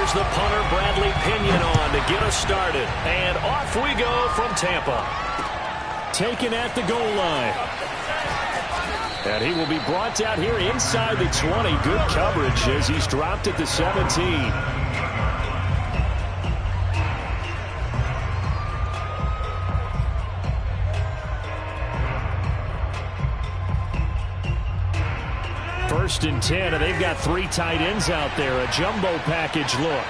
There's the punter, Bradley Pinion, on to get us started. And off we go from Tampa. Taken at the goal line. And he will be brought down here inside the 20. Good coverage as he's dropped at the 17. First and 10, and they've got 3 tight ends out there. A jumbo package look.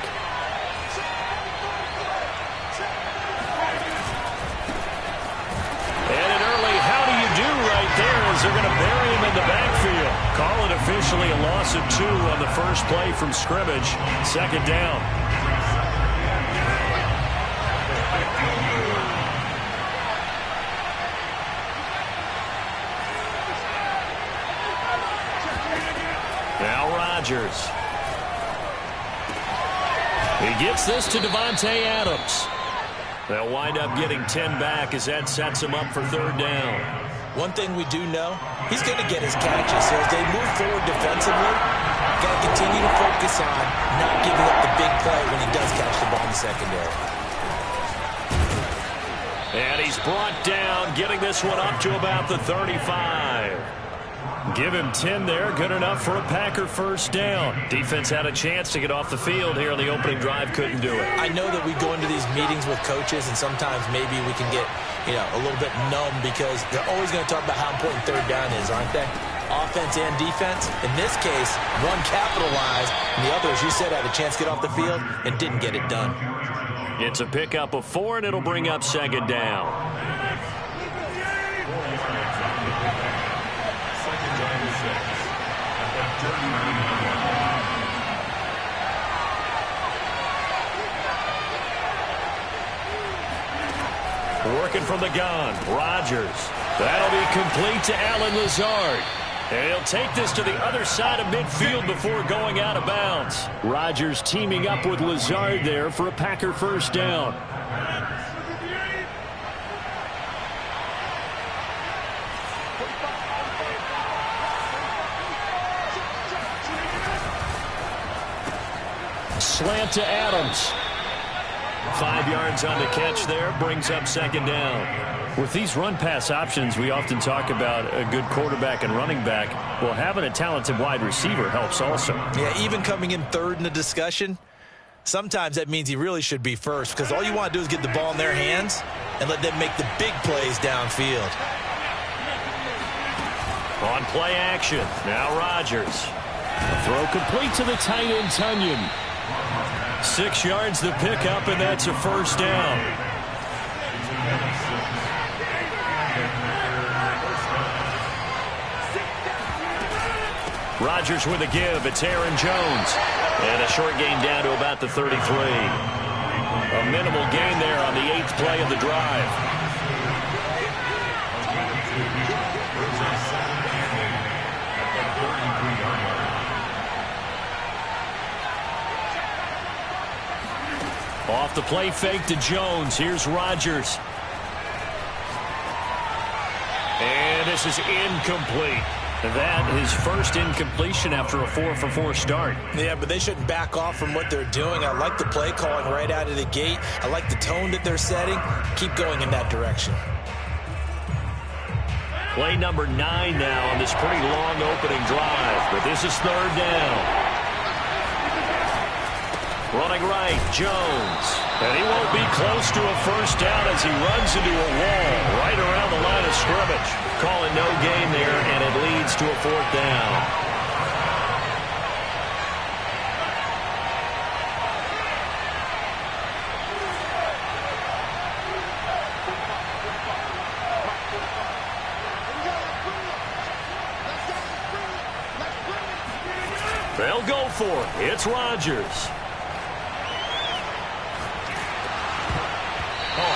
And an early how do you do right there as they're going to bury him in the backfield. Call it officially a loss of 2 on the first play from scrimmage. Second down. Now Rodgers. He gets this to Davante Adams. They'll wind up getting 10 back as that sets him up for third down. One thing we do know, he's going to get his catches. So as they move forward defensively, got to continue to focus on not giving up the big play when he does catch the ball in the secondary. And he's brought down, getting this one up to about the 35. Give him 10 there. Good enough for a Packer first down. Defense had a chance to get off the field here on the opening drive. Couldn't do it. I know that we go into these meetings with coaches, and sometimes maybe we can get, a little bit numb because they're always going to talk about how important third down is, aren't they? Offense and defense. In this case, one capitalized, and the other, as you said, had a chance to get off the field and didn't get it done. It's a pickup of 4, and it'll bring up second down. Working from the gun, Rodgers. That'll be complete to Allen Lazard. And he'll take this to the other side of midfield before going out of bounds. Rodgers teaming up with Lazard there for a Packer first down. Slant to Adams. 5 yards on the catch there, brings up second down. With these run-pass options, we often talk about a good quarterback and running back. Well, having a talented wide receiver helps also. Yeah, even coming in third in the discussion, sometimes that means he really should be first because all you want to do is get the ball in their hands and let them make the big plays downfield. On play action, now Rodgers. A throw complete to the tight end, Tunyon. 6 yards the pickup, and that's a first down. Rodgers with a give. It's Aaron Jones. And a short gain down to about the 33. A minimal gain there on the 8th play of the drive. Off the play fake to Jones. Here's Rodgers. And this is incomplete. That his first incompletion after a 4-for-4 start. Yeah, but they shouldn't back off from what they're doing. I like the play calling right out of the gate. I like the tone that they're setting. Keep going in that direction. Play number 9 now on this pretty long opening drive. But this is third down. Running right, Jones. And he won't be close to a first down as he runs into a wall right around the line of scrimmage. Calling no gain there, and it leads to a fourth down. They'll go for it. It's Rodgers.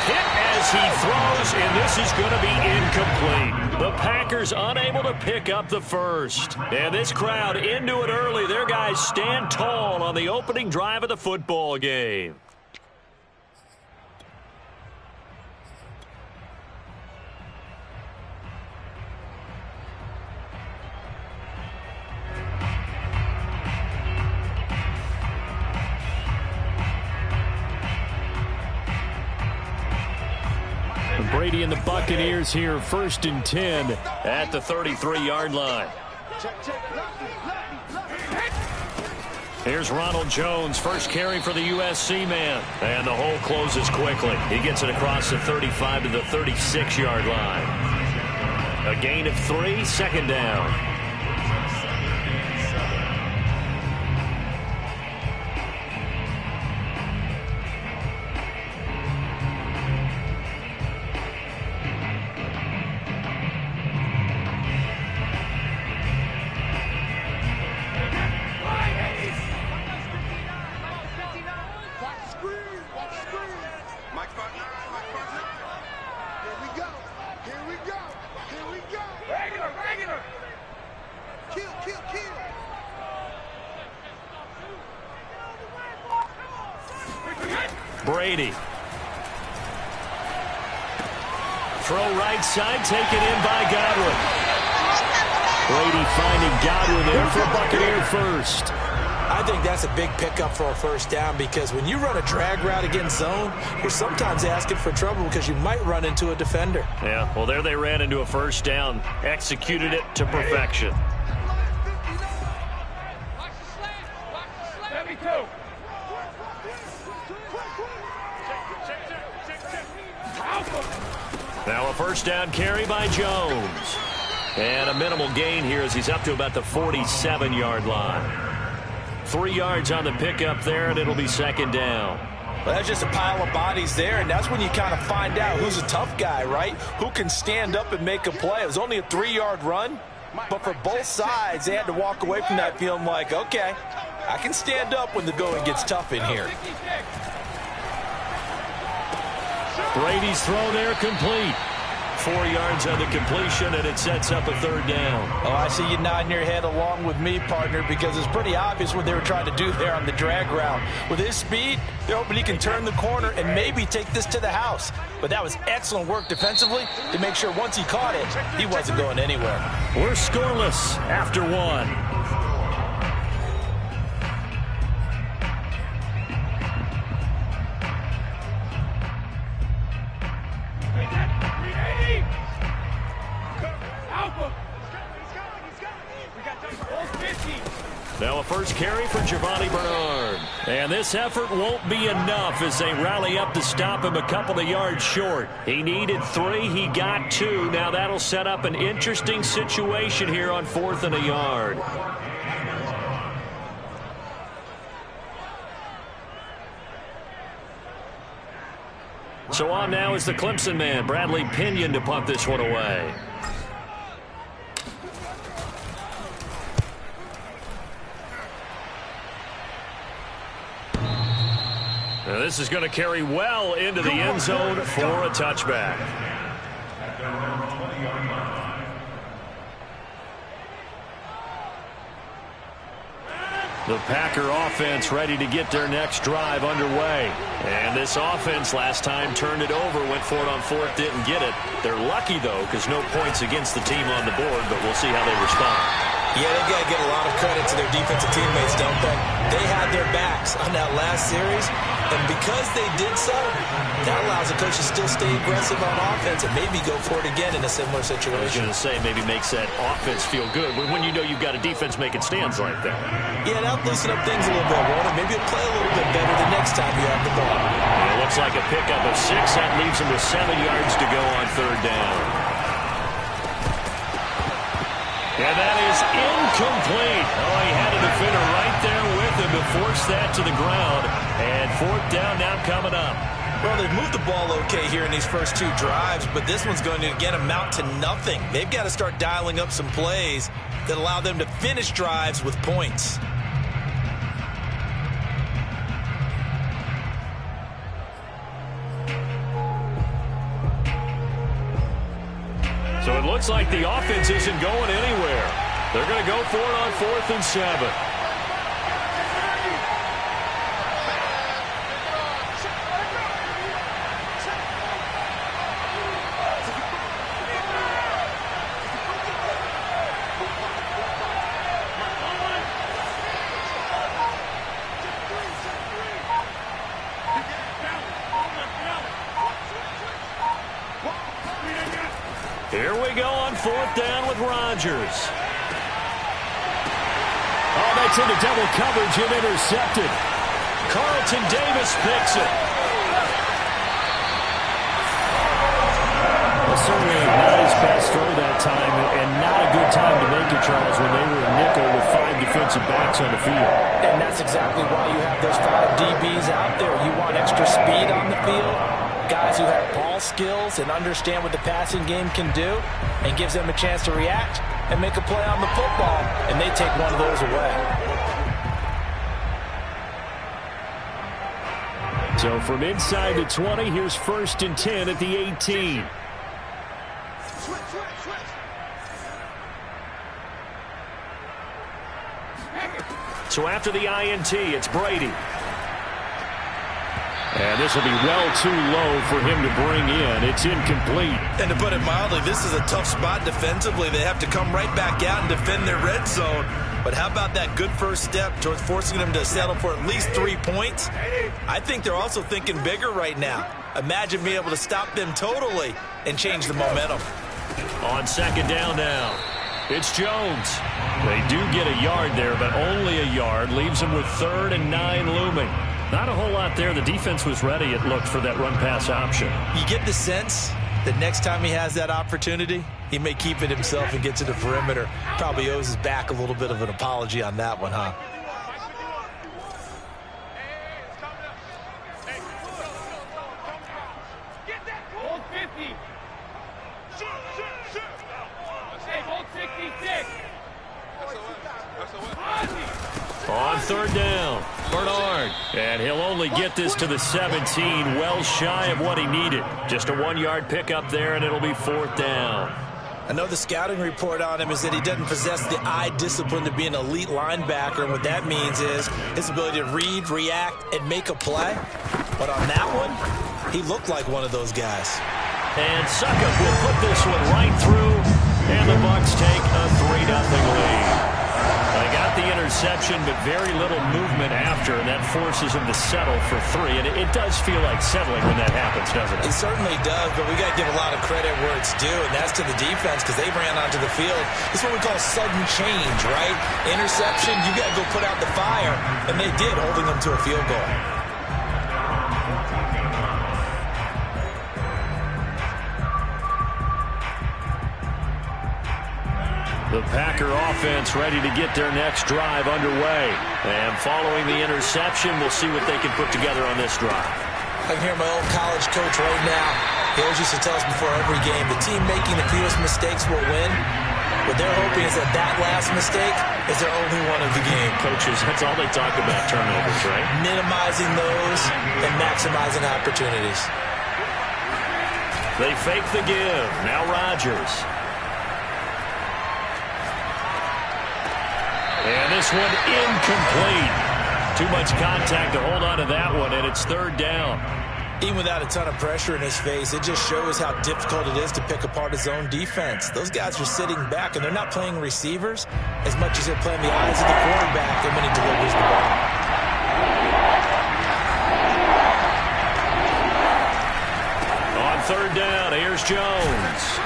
Hit as he throws, and this is going to be incomplete. The Packers unable to pick up the first. And this crowd into it early. Their guys stand tall on the opening drive of the football game. Brady and the Buccaneers here, 1st and 10 at the 33-yard line. Here's Ronald Jones, first carry for the USC man. And the hole closes quickly. He gets it across the 35 to the 36-yard line. A gain of 3, 2nd down. Brady. Throw right side, taken in by Godwin. Brady finding Godwin there for Buccaneer first. I think that's a big pickup for a 1st down because when you run a drag route against zone, you're sometimes asking for trouble because you might run into a defender. Yeah, well, there they ran into a 1st down, executed it to perfection. Now a 1st down carry by Jones. And a minimal gain here as he's up to about the 47-yard line. 3 yards on the pickup there, and it'll be 2nd down. Well, that's just a pile of bodies there, and that's when you kind of find out who's a tough guy, right? Who can stand up and make a play. It was only a 3-yard run, but for both sides, they had to walk away from that feeling like, okay, I can stand up when the going gets tough in here. Brady's throw there complete. 4 yards on the completion, and it sets up a 3rd down. Oh, I see you nodding your head along with me, partner, because it's pretty obvious what they were trying to do there on the drag route. With his speed, they're hoping he can turn the corner and maybe take this to the house. But that was excellent work defensively to make sure once he caught it, he wasn't going anywhere. We're scoreless after 1. Now a first carry for Giovanni Bernard. And this effort won't be enough as they rally up to stop him a couple of yards short. He needed 3. He got 2. Now that'll set up an interesting situation here on 4th and a yard. So on now is the Clemson man, Bradley Pinion, to punt this one away. Now this is going to carry well into the end zone for a touchback. The Packer offense ready to get their next drive underway. And this offense last time turned it over, went for it on 4th, didn't get it. They're lucky, though, because no points against the team on the board, but we'll see how they respond. Yeah, they got to get a lot of credit to their defensive teammates, don't they? They had their backs on that last series, and because they did so, that allows the coach to still stay aggressive on offense and maybe go for it again in a similar situation. I was going to say, maybe makes that offense feel good when you know you've got a defense making stands like that. Yeah, that'll loosen up things a little bit, won't it? Maybe it'll play a little bit better the next time you have the ball. It looks like a pickup of 6. That leaves him with 7 yards to go on 3rd down. And that is incomplete. Oh, he had a defender right there with him to force that to the ground. And 4th down now coming up. Well, they've moved the ball okay here in these first 2 drives, but this one's going to, again, amount to nothing. They've got to start dialing up some plays that allow them to finish drives with points. So it looks like the offense isn't going anywhere. They're going to go for it on 4th and 7. Here we go on 4th down with Rodgers. Oh, that's into double coverage and intercepted. Carlton Davis picks it. Well, certainly not his best throw that time, and not a good time to make it, Charles, when they were a nickel with 5 defensive backs on the field. And that's exactly why you have those 5 DBs out there. You want extra speed on the field, guys who have ball skills and understand what the passing game can do, and gives them a chance to react and make a play on the football, and they take one of those away. So from inside the 20, here's 1st and 10 at the 18. So after the INT, it's Brady. And this will be well too low for him to bring in. It's incomplete. And to put it mildly, this is a tough spot defensively. They have to come right back out and defend their red zone. But how about that good first step towards forcing them to settle for at least 3 points? I think they're also thinking bigger right now. Imagine being able to stop them totally and change the momentum. On 2nd down now, it's Jones. They do get a yard there, but only a yard. Leaves them with 3rd and 9 looming. Not a whole lot there. The defense was ready, it looked, for that run-pass option. You get the sense that next time he has that opportunity, he may keep it himself and get to the perimeter. Probably owes his back a little bit of an apology on that one, huh? On 3rd down, Bernard. And he'll only get this to the 17, well shy of what he needed. Just a 1-yard pickup there, and it'll be 4th down. I know the scouting report on him is that he doesn't possess the eye discipline to be an elite linebacker, and what that means is his ability to read, react, and make a play. But on that one, he looked like one of those guys. And Suckup will put this one right through, and the Bucs take a 3-0 lead. They got the interception, but very little movement after, and that forces him to settle for 3. And it does feel like settling when that happens, doesn't it? It certainly does, but we got to give a lot of credit where it's due, and that's to the defense because they ran onto the field. This is what we call sudden change, right? Interception, you got to go put out the fire, and they did, holding them to a field goal. The Packer offense ready to get their next drive underway. And following the interception, we'll see what they can put together on this drive. I can hear my old college coach right now. He always used to tell us before every game, the team making the fewest mistakes will win. What they're hoping is that that last mistake is their only one of the game. Coaches, that's all they talk about, turnovers, right? Minimizing those and maximizing opportunities. They fake the give. Now Rodgers. And this one incomplete. Too much contact to hold on to that one, and it's 3rd down. Even without a ton of pressure in his face, it just shows how difficult it is to pick apart his own defense. Those guys are sitting back, and they're not playing receivers as much as they're playing the eyes of the quarterback and when he delivers the ball. On 3rd down, here's Jones.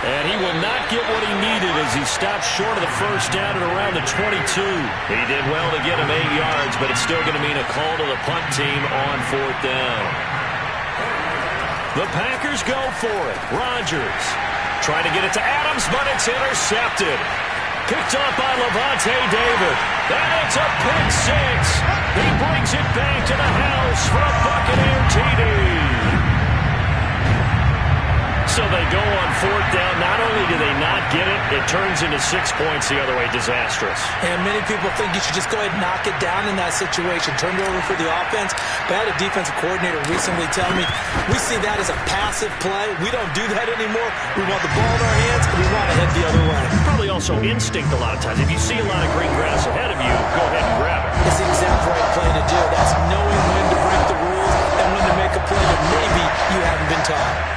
And he will not get what he needed as he stops short of the 1st down at around the 22. He did well to get him 8 yards, but it's still going to mean a call to the punt team on 4th down. The Packers go for it. Rodgers trying to get it to Adams, but it's intercepted. Picked up by Levante David. And it's a pick 6. He brings it back to the house for a Buccaneer TD. So they go on 4th down. Not only do they not get it, it turns into 6 points the other way. Disastrous. And many people think you should just go ahead and knock it down in that situation. Turn it over for the offense. But I had a defensive coordinator recently tell me, we see that as a passive play. We don't do that anymore. We want the ball in our hands, and we want to head the other way. Probably also instinct a lot of times. If you see a lot of green grass ahead of you, go ahead and grab it. It's the exact right play to do. That's knowing when to break the rules and when to make a play that maybe you haven't been taught.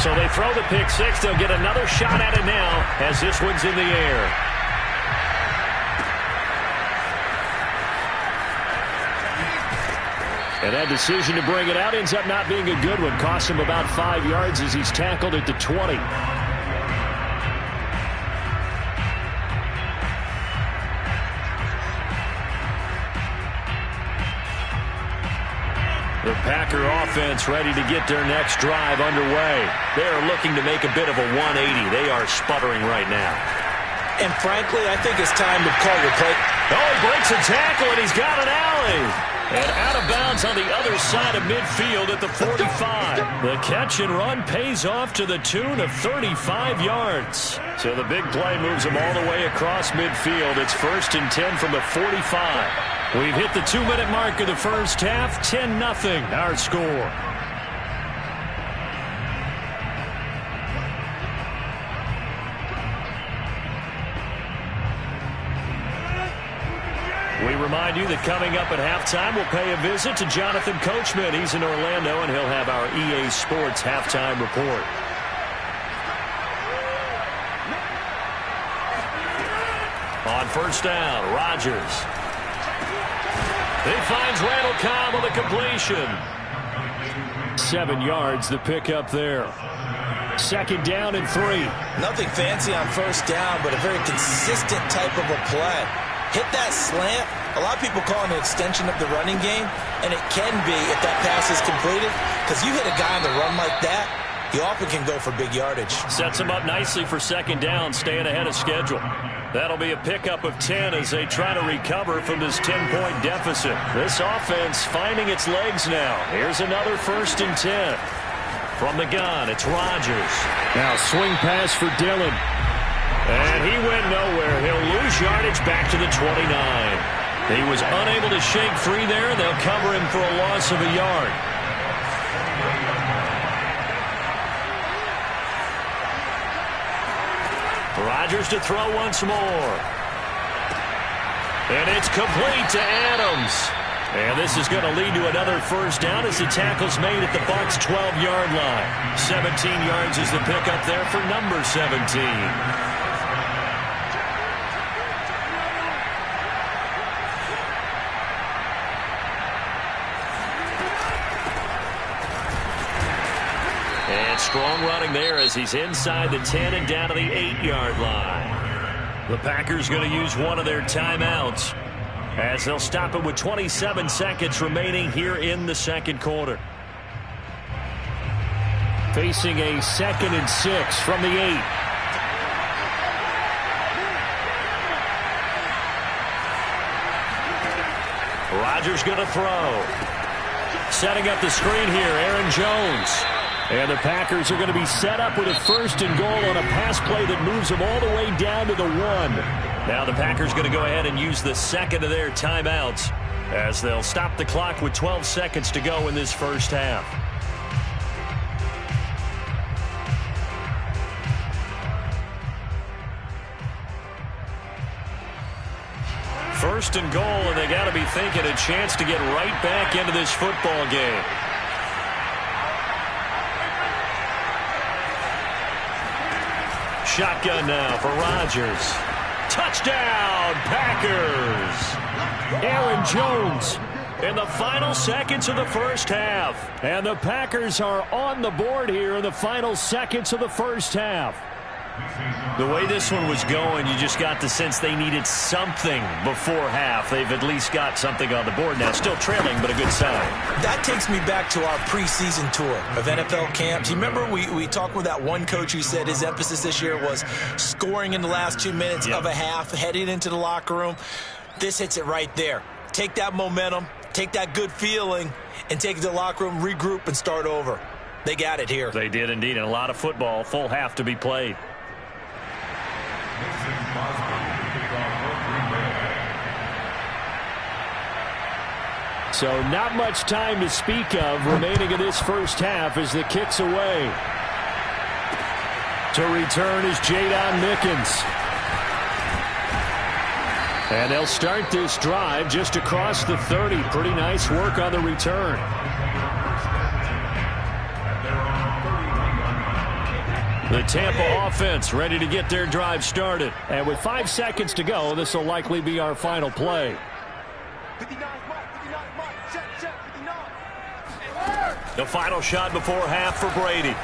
So they throw the pick 6. They'll get another shot at it now as this one's in the air. And that decision to bring it out ends up not being a good one. Costs him about 5 yards as he's tackled at the 20. The Packer offense ready to get their next drive underway. They are looking to make a bit of a 180. They are sputtering right now. And frankly, I think it's time to call your play. Oh, he breaks a tackle, and he's got an alley. And out of bounds on the other side of midfield at the 45. The catch and run pays off to the tune of 35 yards. So the big play moves him all the way across midfield. It's 1st and 10 from the 45. We've hit the 2-minute mark of the first half. 10-0 our score. We remind you that coming up at halftime, we'll pay a visit to Jonathan Coachman. He's in Orlando, and he'll have our EA Sports halftime report. On first down, Rodgers. He finds Randall Cobb with a completion. 7 yards, the pickup there. 2nd down and 3. Nothing fancy on first down, but a very consistent type of a play. Hit that slant. A lot of people call it an extension of the running game, and it can be if that pass is completed, because you hit a guy on the run like that, he often can go for big yardage. Sets him up nicely for 2nd down, staying ahead of schedule. That'll be a pickup of 10 as they try to recover from this 10-point deficit. This offense finding its legs now. Here's another 1st and 10. From the gun, it's Rodgers. Now swing pass for Dillon. And he went nowhere. He'll lose yardage back to the 29. He was unable to shake free there, and they'll cover him for a loss of a yard. Rodgers to throw once more. And it's complete to Adams. And this is going to lead to another 1st down as the tackle's made at the Bucs' 12-yard line. 17 yards is the pickup there for number 17. And strong running there as he's inside the 10 and down to the 8-yard line. The Packers going to use one of their timeouts as they'll stop it with 27 seconds remaining here in the 2nd quarter. Facing a 2nd and 6 from the 8. Rodgers going to throw. Setting up the screen here, Aaron Jones. And the Packers are going to be set up with a 1st and goal on a pass play that moves them all the way down to the 1. Now the Packers going to go ahead and use the 2nd of their timeouts as they'll stop the clock with 12 seconds to go in this first half. First and goal, and they got to be thinking a chance to get right back into this football game. Shotgun now for Rodgers. Touchdown, Packers! Aaron Jones in the final seconds of the first half. And the Packers are on the board here in the final seconds of the first half. The way this one was going, you just got the sense they needed something before half. They've at least got something on the board now. Still trailing, but a good sign. That takes me back to our preseason tour of NFL camps. You remember we talked with that one coach who said his emphasis this year was scoring in the last 2 minutes of a half, heading into the locker room. This hits it right there. Take that momentum, take that good feeling, and take it to the locker room, regroup, and start over. They got it here. They did indeed, and a lot of football, full half to be played. So not much time to speak of remaining in this first half as the kick's away. To return is Jadon Mickens. And they'll start this drive just across the 30. Pretty nice work on the return. The Tampa offense ready to get their drive started. And with 5 seconds to go, this will likely be our final play. 59, check, 59. The final shot before half for Brady.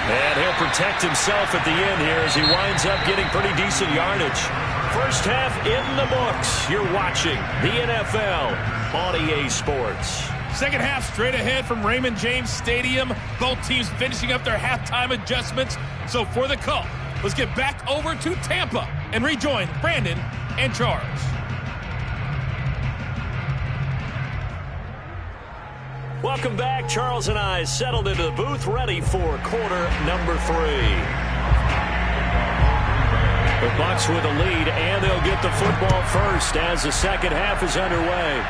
And he'll protect himself at the end here as he winds up getting pretty decent yardage. First half in the books. You're watching the NFL on EA Sports. Second half straight ahead from Raymond James Stadium. Both teams finishing up their halftime adjustments. So for the call, let's get back over to Tampa and rejoin Brandon and Charles. Welcome back. Charles and I settled into the booth, ready for quarter number 3. The Bucs with a lead, and they'll get the football first as the second half is underway.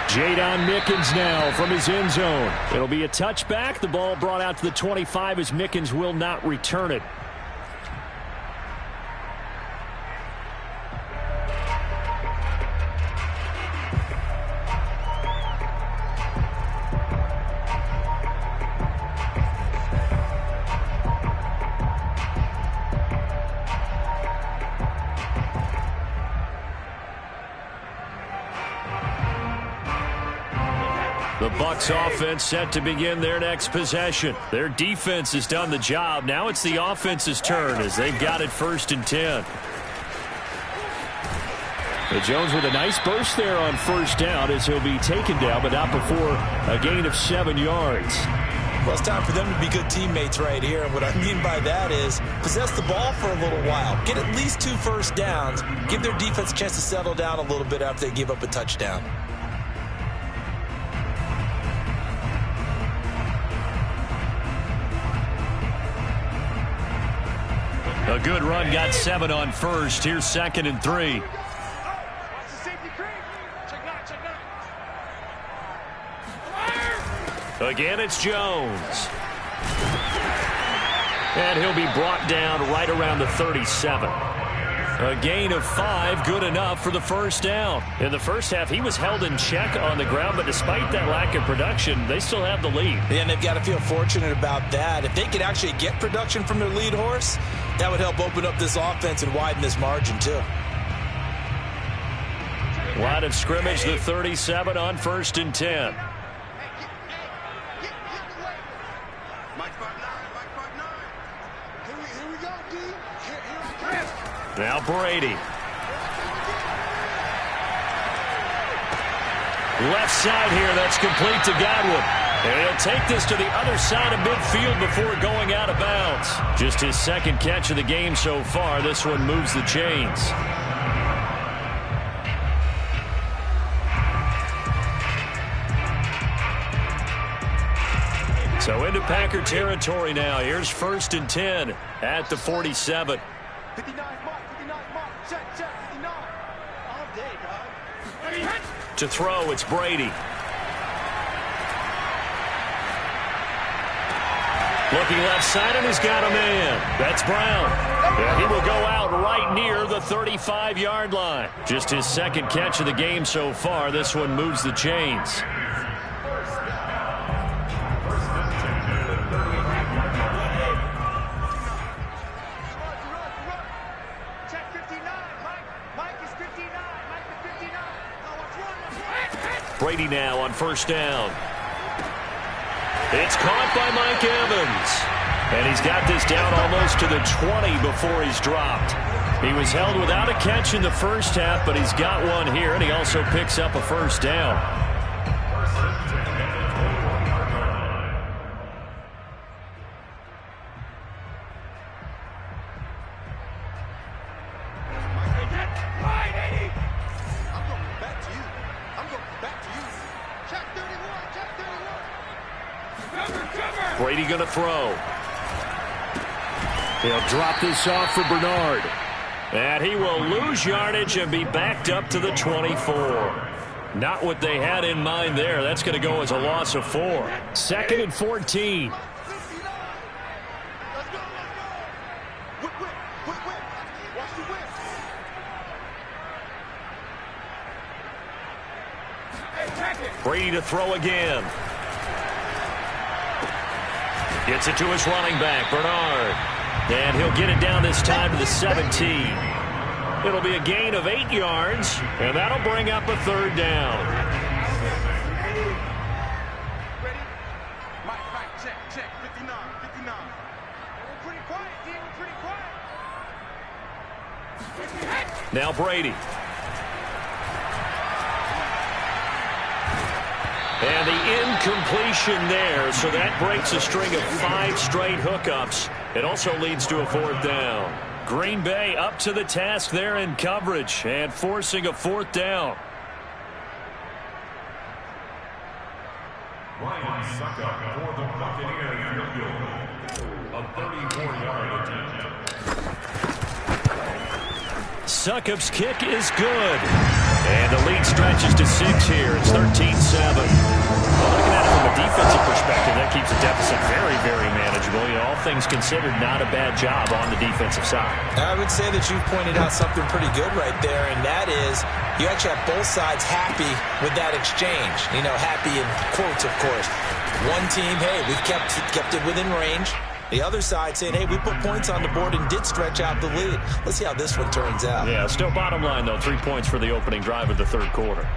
Jadon Mickens now from his end zone. It'll be a touchback. The ball brought out to the 25 as Mickens will not return it. The Bucs offense set to begin their next possession. Their defense has done the job. Now it's the offense's turn as they've got it 1st and 10. Jones with a nice burst there on 1st down as he'll be taken down, but not before a gain of 7 yards. Well, it's time for them to be good teammates right here. And what I mean by that is possess the ball for a little while. Get at least 2 first downs. Give their defense a chance to settle down a little bit after they give up a touchdown. A good run, got 7 on 1st. Here's 2nd and 3. Again, it's Jones. And he'll be brought down right around the 37. A gain of 5, good enough for the 1st down. In the first half, he was held in check on the ground, but despite that lack of production, they still have the lead. And they've got to feel fortunate about that. If they could actually get production from their lead horse, that would help open up this offense and widen this margin, too. Line of scrimmage, the 37 on 1st and 10. Now Brady. Left side here, that's complete to Godwin. And he'll take this to the other side of midfield before going out of bounds. Just his 2nd catch of the game so far. This one moves the chains. So into Packer territory now. Here's 1st and 10 at the 47. 59 mark, 59 mark, check, 59. All day, dog. To throw, it's Brady. Looking left side, and he's got a man. That's Brown. And he will go out right near the 35-yard line. Just his 2nd catch of the game so far. This one moves the chains. Brady now on 1st down. It's caught by Mike Evans. And he's got this down almost to the 20 before he's dropped. He was held without a catch in the first half, but he's got one here, and he also picks up a 1st down. Brady going to throw. He'll drop this off for Bernard. And he will lose yardage and be backed up to the 24. Not what they had in mind there. That's going to go as a loss of 4. 2nd and 14. Brady to throw again. Gets it to his running back, Bernard. And he'll get it down this time to the 17. It'll be a gain of 8 yards, and that'll bring up a 3rd down. Now Brady. And the incompletion there, so that breaks a string of 5 straight hookups. It also leads to a 4th down. Green Bay up to the task there in coverage and forcing a 4th down. Ryan Suckup for the Buccaneers field goal. A 34-yard attempt. Suckup's kick is good. And the lead stretches to 6 here. It's 13-7. Well, looking at it from a defensive perspective, that keeps the deficit very, very manageable. You know, all things considered, not a bad job on the defensive side. I would say that you've pointed out something pretty good right there, and that is you actually have both sides happy with that exchange. You know, happy in quotes, of course. One team, hey, we've kept it within range. The other side saying, hey, we put points on the board and did stretch out the lead. Let's see how this one turns out. Yeah, still bottom line, though, 3 points for the opening drive of the 3rd quarter.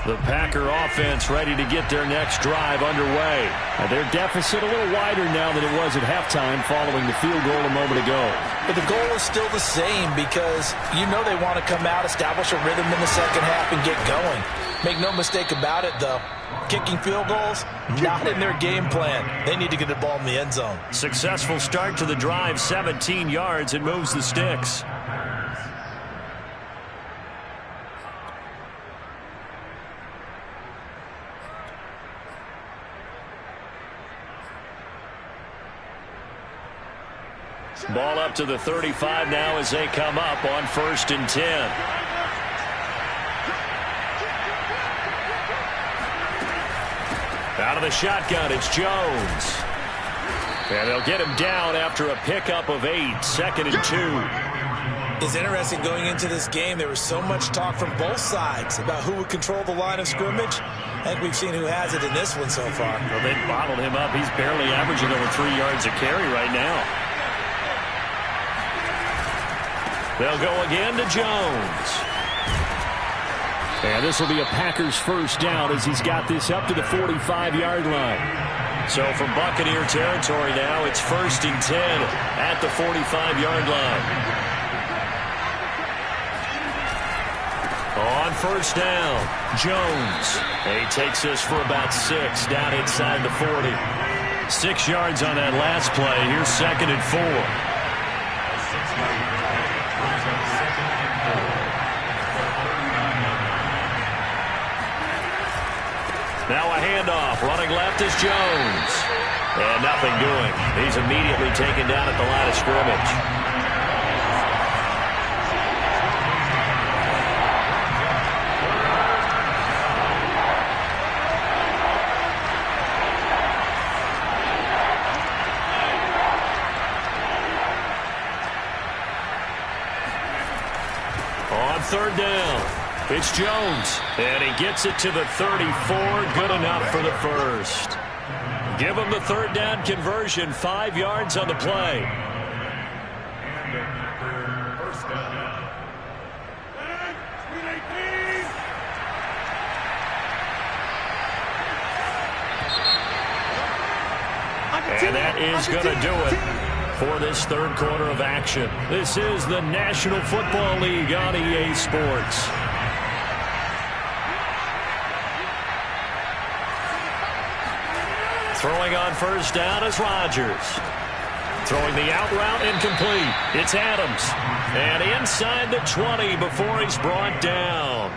The Packer offense ready to get their next drive underway. Their deficit a little wider now than it was at halftime following the field goal a moment ago. But the goal is still the same because you know they want to come out, establish a rhythm in the second half, and get going. Make no mistake about it, though. Kicking field goals, not in their game plan. They need to get the ball in the end zone. Successful start to the drive, 17 yards, and moves the sticks. Ball up to the 35 now as they come up on 1st and 10. Out of the shotgun, it's Jones. And they'll get him down after a pickup of 8, 2nd and 2. It's interesting going into this game. There was so much talk from both sides about who would control the line of scrimmage. I think we've seen who has it in this one so far. Well, they bottled him up. He's barely averaging over 3 yards a carry right now. They'll go again to Jones. And this will be a Packers 1st down as he's got this up to the 45-yard line. So from Buccaneer territory now, it's 1st and 10 at the 45-yard line. On 1st down, Jones. He takes this for about 6 down inside the 40. 6 yards on that last play. Here's 2nd and 4. Now a handoff. Running left is Jones. And nothing doing. He's immediately taken down at the line of scrimmage. On 3rd down. It's Jones, and he gets it to the 34. Good enough for the 1st. Give him the 3rd down conversion, 5 yards on the play. And that is going to do it for this 3rd quarter of action. This is the National Football League on EA Sports. Throwing on 1st down is Rodgers. Throwing the out route incomplete. It's Adams. And inside the 20 before he's brought down.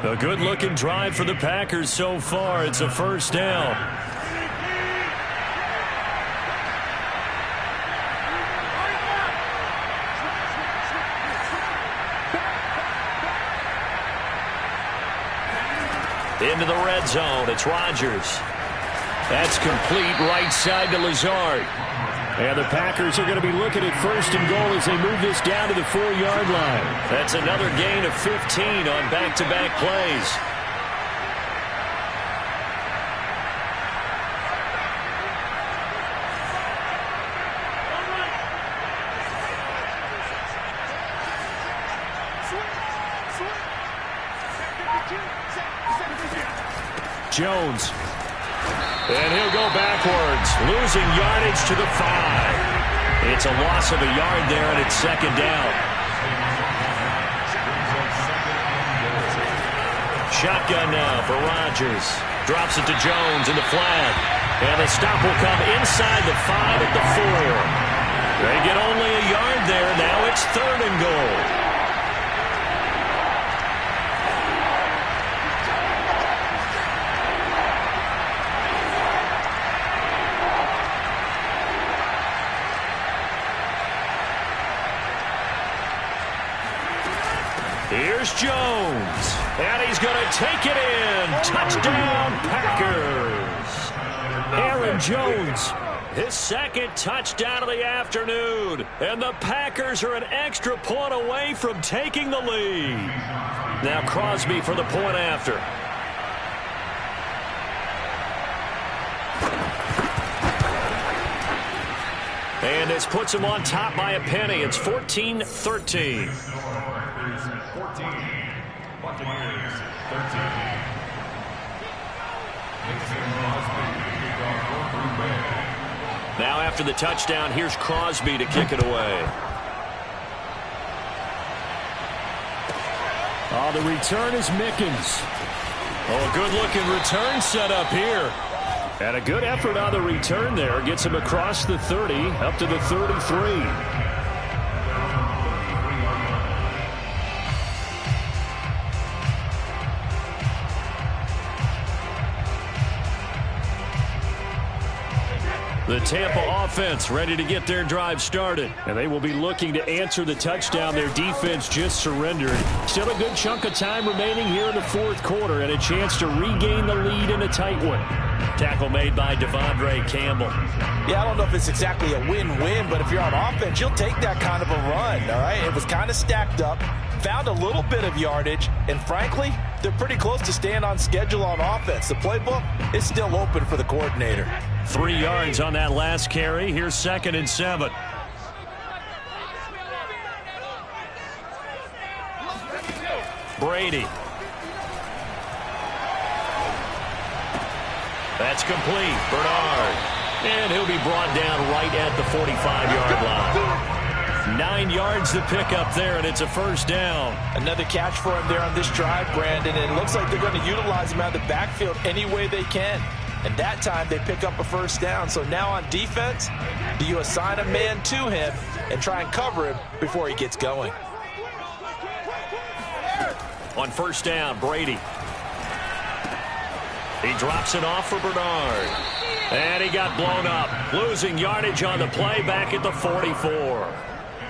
A good-looking drive for the Packers so far. It's a 1st down. Into the red zone. It's Rodgers. That's complete right side to Lazard. And the Packers are going to be looking at 1st and goal as they move this down to the 4-yard line. That's another gain of 15 on back-to-back plays. Jones. And he'll go backwards, losing yardage to the 5. It's a loss of a yard there, and it's second down. Shotgun now for Rodgers. Drops it to Jones in the flat. And the stop will come inside the 5 at the 4. They get only a yard there. Now it's 3rd and goal. Here's Jones, and he's going to take it in. Touchdown, Packers. Aaron Jones, his second touchdown of the afternoon, and the Packers are an extra point away from taking the lead. Now Crosby for the point after. And this puts him on top by a penny. It's 14-13. 14, Buccaneers 13. Now after the touchdown, here's Crosby to kick it away. Oh, the return is Mickens. Oh, a good-looking return set up here. And a good effort on the return there. Gets him across the 30, up to the 33. The Tampa offense ready to get their drive started. And they will be looking to answer the touchdown their defense just surrendered. Still a good chunk of time remaining here in the 4th quarter and a chance to regain the lead in a tight one. Tackle made by Devondre Campbell. Yeah, I don't know if it's exactly a win-win, but if you're on offense, you'll take that kind of a run, all right? It was kind of stacked up, found a little bit of yardage, and frankly, they're pretty close to staying on schedule on offense. The playbook is still open for the coordinator. 3 yards on that last carry. Here's 2nd and 7. Brady. That's complete. Bernard. And he'll be brought down right at the 45-yard line. 9 yards to pick up there, and it's a first down. Another catch for him there on this drive, Brandon, and it looks like they're going to utilize him out of the backfield any way they can. And that time they pick up a first down. So now on defense, do you assign a man to him and try and cover him before he gets going? On first down, Brady. He drops it off for Bernard. And he got blown up. Losing yardage on the play back at the 44.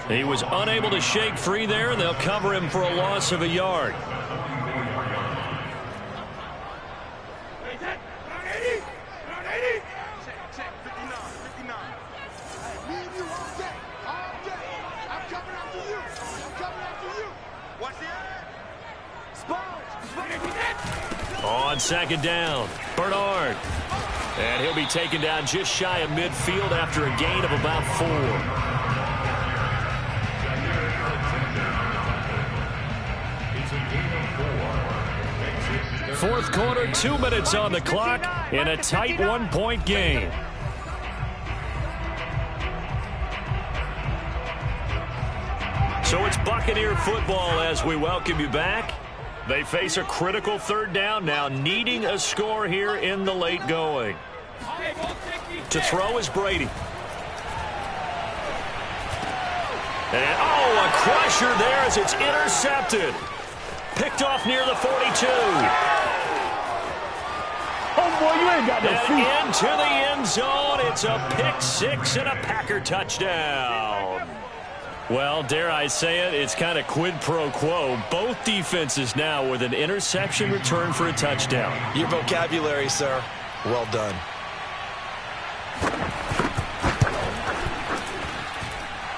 He was unable to shake free there, and they'll cover him for a loss of a yard. On 2nd down, Bernard. And he'll be taken down just shy of midfield after a gain of about 4. Fourth quarter, 2 minutes on the clock in a tight 1-point game. So it's Buccaneer football as we welcome you back. They face a critical 3rd down now, needing a score here in the late going. To throw is Brady. And, oh, a crusher there as it's intercepted. Picked off near the 42. Oh, boy, you ain't got no feet. And into the end zone. It's a pick 6 and a Packer touchdown. Well, dare I say it, it's kind of quid pro quo. Both defenses now with an interception return for a touchdown. Your vocabulary, sir. Well done.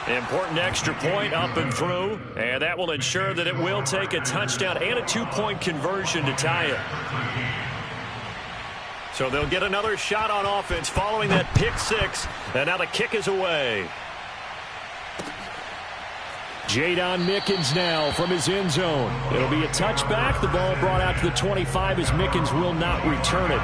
Important extra point up and through, and that will ensure that it will take a touchdown and a 2-point conversion to tie it. So they'll get another shot on offense following that pick 6, and now the kick is away. Jadon Mickens now from his end zone. It'll be a touchback. The ball brought out to the 25 as Mickens will not return it.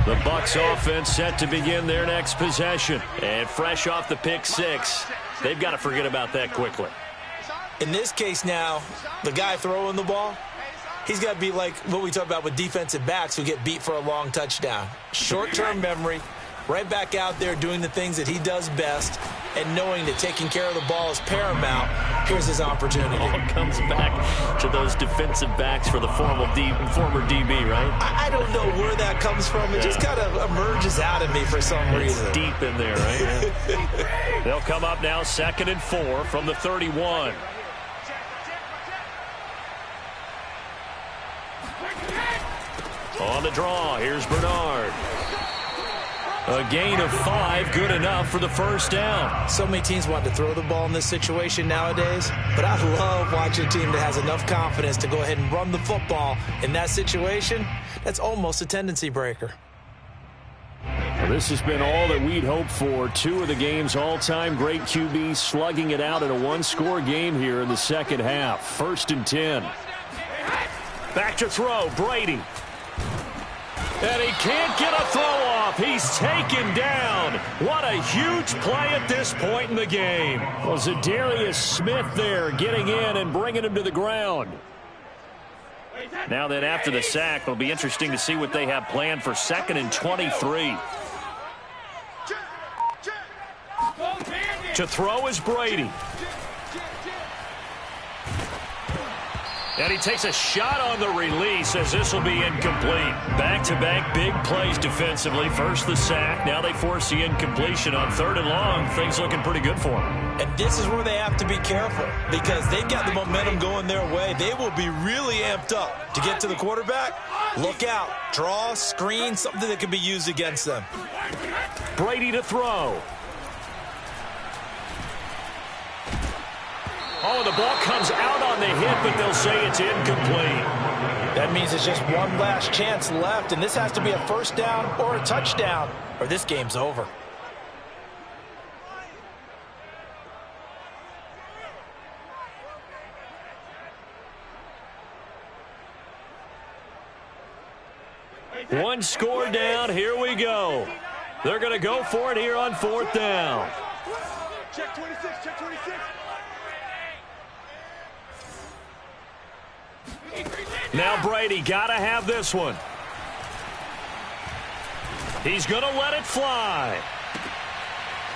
The Bucs offense set to begin their next possession. And fresh off the pick six, they've got to forget about that quickly. In this case now, the guy throwing the ball, he's got to be like what we talk about with defensive backs who get beat for a long touchdown. Short-term memory, right back out there doing the things that he does best, and knowing that taking care of the ball is paramount. Here's his opportunity. All comes back to those defensive backs for the former DB, right? I don't know where that comes from. It just kind of emerges out of me for some reason. It's deep in there, right? Yeah. They'll come up now 2nd and 4 from the 31. On the draw, here's Bernard. A gain of 5, good enough for the first down. So many teams want to throw the ball in this situation nowadays, but I love watching a team that has enough confidence to go ahead and run the football in that situation. That's almost a tendency breaker. Well, this has been all that we'd hoped for. 2 of the game's all-time great QBs slugging it out in a one-score game here in the second half. 1st and 10. Back to throw, Brady. And he can't get a throw off. He's taken down. What a huge play at this point in the game. Well, Zadarius Smith there getting in and bringing him to the ground. Now then, after the sack, it'll be interesting to see what they have planned for 2nd and 23. To throw is Brady. And he takes a shot on the release as this will be incomplete. Back-to-back big plays defensively. First the sack. Now they force the incompletion on 3rd and long. Things looking pretty good for them. And this is where they have to be careful because they've got the momentum going their way. They will be really amped up to get to the quarterback. Look out. Draw, screen, something that can be used against them. Brady to throw. Oh, the ball comes out on the hit, but they'll say it's incomplete. That means it's just one last chance left, and this has to be a first down or a touchdown, or this game's over. One score down. Here we go. They're going to go for it here on 4th down. Check 26, check 26. Now Brady got to have this one. He's going to let it fly.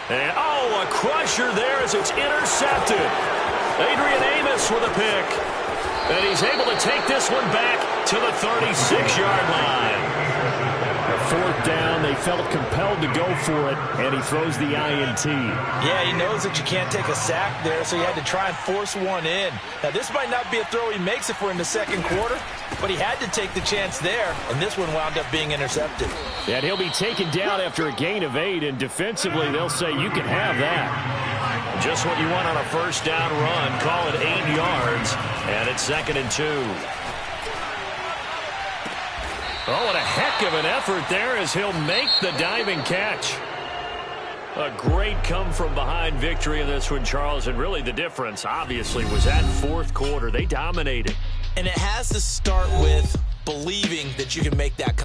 And, oh, a crusher there as it's intercepted. Adrian Amos with a pick. And he's able to take this one back to the 36-yard line. 4th down, they felt compelled to go for it, and he throws the INT. Yeah, he knows that you can't take a sack there, so he had to try and force one in. Now, this might not be a throw he makes if we're in the second quarter, but he had to take the chance there, and this one wound up being intercepted. And he'll be taken down after a gain of 8, and defensively they'll say you can have that. Just what you want on a first down run. Call it 8 yards, and it's 2nd and 2. Oh, and a heck of an effort there as he'll make the diving catch. A great come-from-behind victory in this one, Charles, and really the difference, obviously, was that 4th quarter. They dominated. And it has to start with believing that you can make that